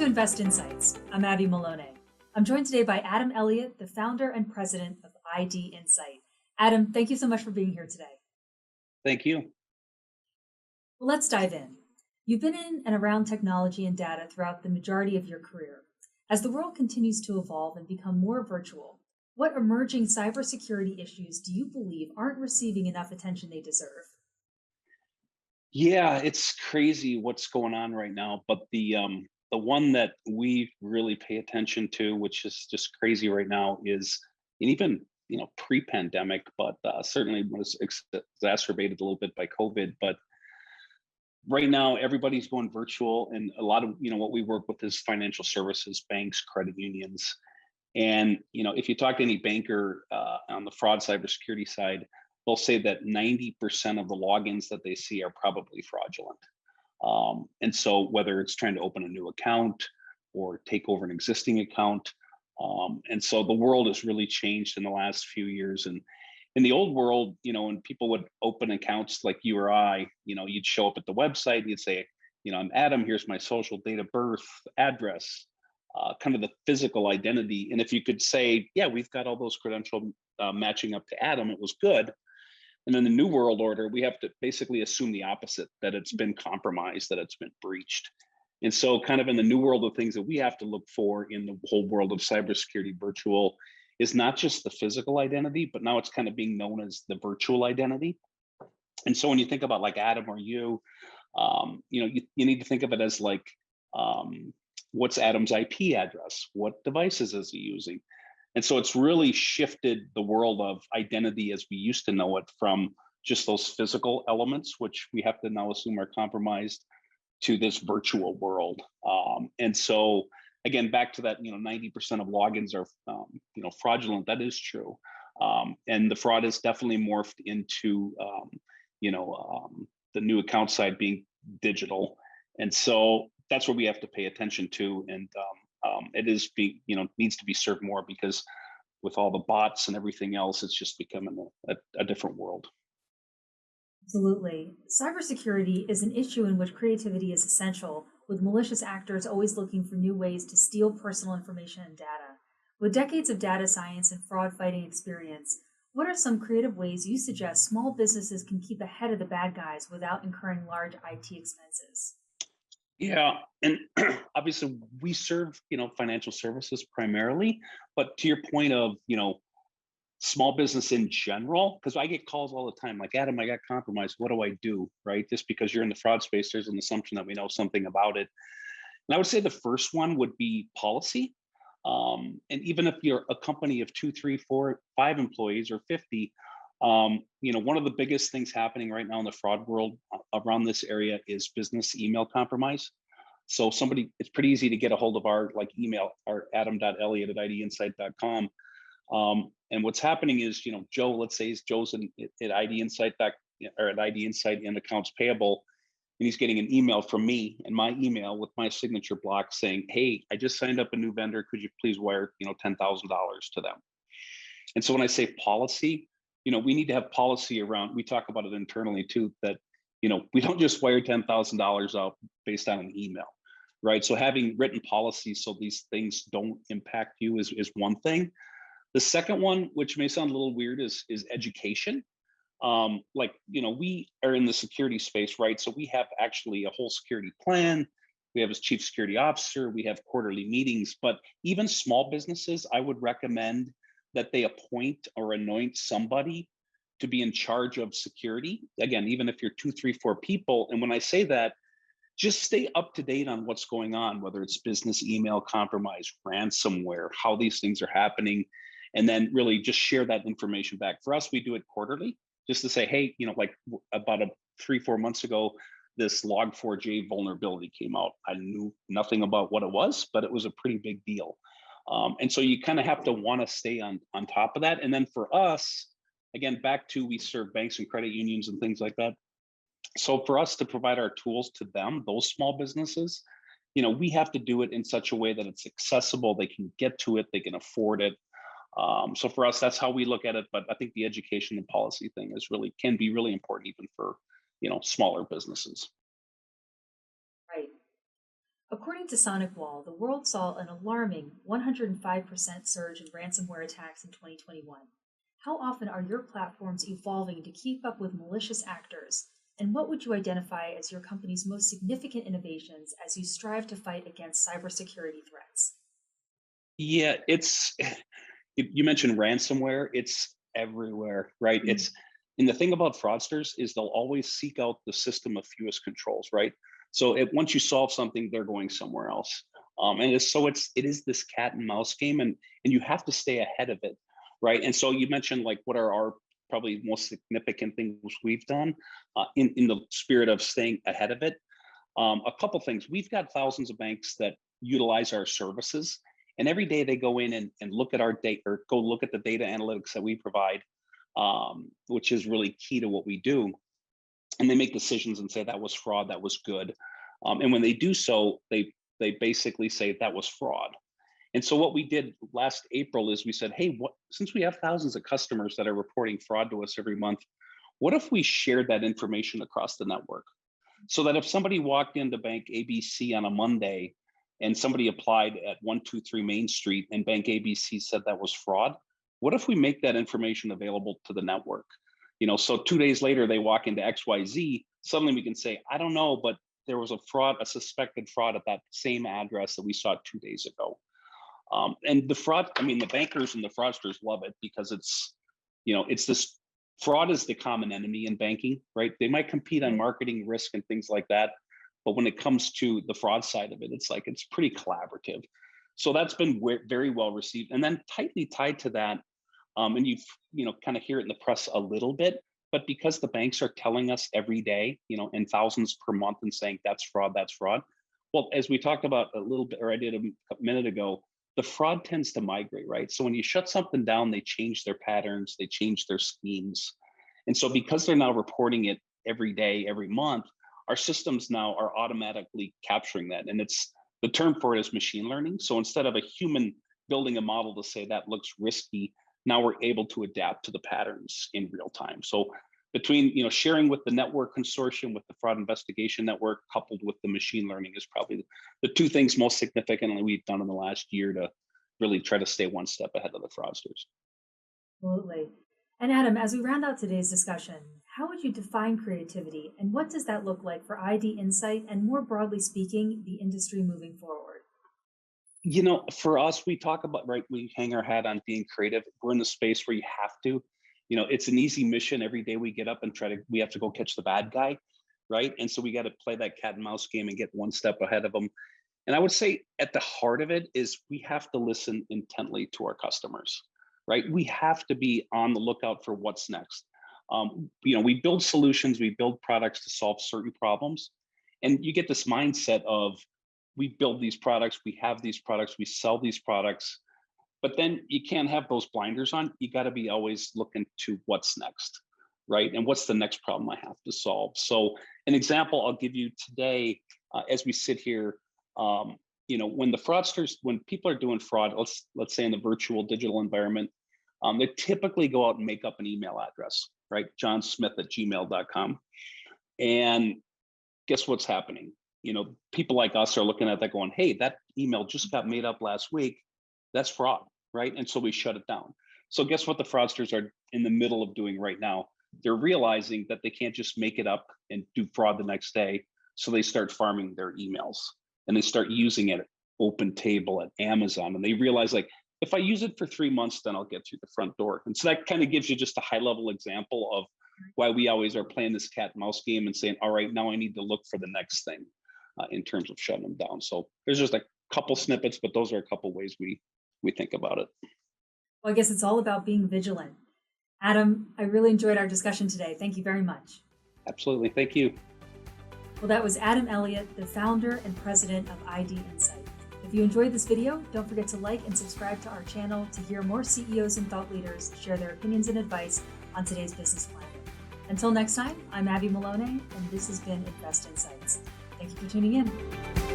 Invest Insights. I'm Abby Maloney. I'm joined today by Adam Elliott, the founder and president of ID Insight. Adam, thank you so much for being here today. Thank you. Well, let's dive in. You've been in and around technology and data throughout the majority of your career. As the world continues to evolve and become more virtual, what emerging cybersecurity issues do you believe aren't receiving enough attention they deserve? Yeah, it's crazy what's going on right now, but the one that we really pay attention to, which is just crazy right now, is and even pre-pandemic, but certainly was exacerbated a little bit by COVID. But right now, everybody's going virtual, and a lot of what we work with is financial services, banks, credit unions, and if you talk to any banker on the fraud cybersecurity side, they'll say that 90% of the logins that they see are probably fraudulent. And so whether it's trying to open a new account or take over an existing account, and so the world has really changed in the last few years. And in the old world, when people would open accounts like you or I, you'd show up at the website and you'd say, I'm Adam, here's my social, date of birth, address, kind of the physical identity. And if you could say, yeah, we've got all those credentials matching up to Adam, it was good. And in the new world order, we have to basically assume the opposite, that it's been compromised, that it's been breached. And so kind of in the new world of things that we have to look for in the whole world of cybersecurity virtual is not just the physical identity, but now it's kind of being known as the virtual identity. And so when you think about like Adam or you, you need to think of it as like, what's Adam's IP address? What devices is he using? And so it's really shifted the world of identity as we used to know it from just those physical elements, which we have to now assume are compromised, to this virtual world. And so again, back to that, 90% of logins are, fraudulent. That is true. And the fraud has definitely morphed into, the new account side being digital. And so that's what we have to pay attention to. And it is needs to be served more, because with all the bots and everything else, it's just becoming a different world. Absolutely. Cybersecurity is an issue in which creativity is essential, with malicious actors always looking for new ways to steal personal information and data. With decades of data science and fraud fighting experience, what are some creative ways you suggest small businesses can keep ahead of the bad guys without incurring large IT expenses? Yeah, and obviously we serve, financial services primarily, but to your point of, small business in general, because I get calls all the time like, Adam, I got compromised. What do I do? Right? Just because you're in the fraud space, there's an assumption that we know something about it. And I would say the first one would be policy. And even if you're a company of 2, 3, 4, 5 employees or 50, one of the biggest things happening right now in the fraud world around this area is business email compromise. So it's pretty easy to get a hold of our email, our adam.elliott at idinsight.com. And what's happening is, Joe, let's say Joe's at ID Insight or at ID Insight in accounts payable, and he's getting an email from me and my email with my signature block saying, "Hey, I just signed up a new vendor. Could you please wire, $10,000 to them?" And so when I say policy, we need to have policy around. We talk about it internally too, that we don't just wire $10,000 out based on an email, right? So having written policies so these things don't impact you is one thing. The second one, which may sound a little weird, is education. We are in the security space, right? So we have actually a whole security plan. We have a chief security officer. We have quarterly meetings. But even small businesses, I would recommend that they appoint or anoint somebody to be in charge of security. Again, even if you're 2, 3, 4 people. And when I say that, just stay up to date on what's going on, whether it's business email compromise, ransomware, how these things are happening, and then really just share that information back. For us, we do it quarterly, just to say, hey, about 3, 4 months ago, this Log4j vulnerability came out. I knew nothing about what it was, but it was a pretty big deal. And so you kind of have to want to stay on top of that. And then for us, again, back to, we serve banks and credit unions and things like that. So for us to provide our tools to them, those small businesses, we have to do it in such a way that it's accessible, they can get to it, they can afford it. So for us, that's how we look at it. But I think the education and policy thing can be really important even for, smaller businesses. Right. According to SonicWall, the world saw an alarming 105% surge in ransomware attacks in 2021. How often are your platforms evolving to keep up with malicious actors? And what would you identify as your company's most significant innovations as you strive to fight against cybersecurity threats? Yeah, it's you mentioned ransomware. It's everywhere, right? Mm. And the thing about fraudsters is they'll always seek out the system of fewest controls, right? So once you solve something, they're going somewhere else. And it is this cat and mouse game, and you have to stay ahead of it, right? And so you mentioned like what are our probably most significant things we've done in the spirit of staying ahead of it. A couple things. We've got thousands of banks that utilize our services, and every day they go in and look at our data or go look at the data analytics that we provide, which is really key to what we do. And they make decisions and say that was fraud, that was good. And when they do so, they basically say that was fraud. And so what we did last April is we said, hey, since we have thousands of customers that are reporting fraud to us every month, what if we shared that information across the network? So that if somebody walked into Bank ABC on a Monday and somebody applied at 123 Main Street and Bank ABC said that was fraud, what if we make that information available to the network? So 2 days later they walk into XYZ, suddenly we can say, I don't know, but there was a suspected fraud at that same address that we saw 2 days ago. And the fraud, I mean, the bankers and the fraudsters love it because it's this fraud is the common enemy in banking, right? They might compete on marketing risk and things like that. But when it comes to the fraud side of it, it's pretty collaborative. So that's been very well received. And then tightly tied to that, and kind of hear it in the press a little bit, but because the banks are telling us every day, and thousands per month and saying that's fraud, that's fraud. Well, as we talked about a little bit, or I did a minute ago, the fraud tends to migrate, right? So when you shut something down, they change their patterns, they change their schemes. And so because they're now reporting it every day, every month, our systems now are automatically capturing that. And the term for it is machine learning. So instead of a human building a model to say that looks risky, now we're able to adapt to the patterns in real time. So between sharing with the network consortium, with the fraud investigation network, coupled with the machine learning is probably the two things most significantly we've done in the last year to really try to stay one step ahead of the fraudsters. Absolutely. And Adam, as we round out today's discussion, how would you define creativity and what does that look like for ID Insight and more broadly speaking, the industry moving forward? For us, we talk about, right, we hang our hat on being creative. We're in the space where you have to. It's an easy mission. Every day we get up and we have to go catch the bad guy, right? And so we got to play that cat and mouse game and get one step ahead of them. And I would say at the heart of it is we have to listen intently to our customers, right? We have to be on the lookout for what's next. We build solutions, we build products to solve certain problems. And you get this mindset of we build these products, we have these products, we sell these products, but then you can't have those blinders on. You got to be always looking to what's next, right? And what's the next problem I have to solve? So an example I'll give you today, as we sit here, when people are doing fraud, let's say in the virtual digital environment, they typically go out and make up an email address, right? johnsmith@gmail.com. And guess what's happening? People like us are looking at that going, hey, that email just got made up last week. That's fraud, right? And so we shut it down. So guess what the fraudsters are in the middle of doing right now? They're realizing that they can't just make it up and do fraud the next day. So they start farming their emails and they start using it at Open Table, at Amazon. And they realize, like, if I use it for 3 months, then I'll get through the front door. And so that kind of gives you just a high level example of why we always are playing this cat and mouse game and saying, all right, now I need to look for the next thing in terms of shutting them down. So there's just a couple snippets, but those are a couple ways we think about it. Well, I guess it's all about being vigilant. Adam, I really enjoyed our discussion today. Thank you very much. Absolutely. Thank you. Well, that was Adam Elliott, the founder and president of ID Insight. If you enjoyed this video, don't forget to like and subscribe to our channel to hear more CEOs and thought leaders share their opinions and advice on today's business climate. Until next time, I'm Abby Maloney, and this has been Invest Insights. Thank you for tuning in.